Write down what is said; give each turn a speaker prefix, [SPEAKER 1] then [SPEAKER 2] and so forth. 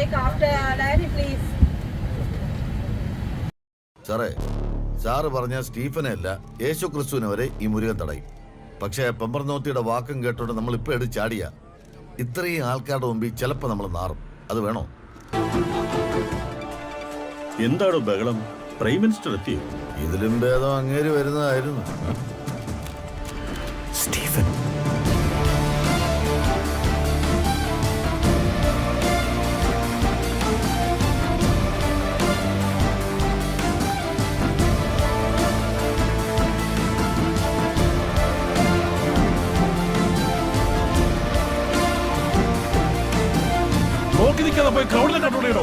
[SPEAKER 1] take after Danny, please.
[SPEAKER 2] സാറേ, sir പറഞ്ഞ സ്റ്റീഫനെ അല്ല യേശു ക്രിസ്തുവിനെ വരെ ഈ മുരുകൻ തടയും. പക്ഷേ പെമ്പർനോത്തിയുടെ വാക്കും കേട്ടോണ്ട് നമ്മൾ ഇപ്പൊ എടുത്ത് ചാടിയ ഇത്രയും ആൾക്കാരുടെ മുമ്പിൽ ചിലപ്പോ നമ്മൾ നാറും. അത് വേണോ?
[SPEAKER 3] എന്താണോ ബഹളം? പ്രൈം മിനിസ്റ്റർ എത്തിയോ?
[SPEAKER 2] ഇതിലും ഭേദം അങ്ങേര് വരുന്നതായിരുന്നു.
[SPEAKER 4] സ്റ്റീഫൻ,
[SPEAKER 3] നോക്കി നിൽക്കാതെ പോയി ക്രൗഡിലെ കൺട്രോൾ ചെയ്യണോ?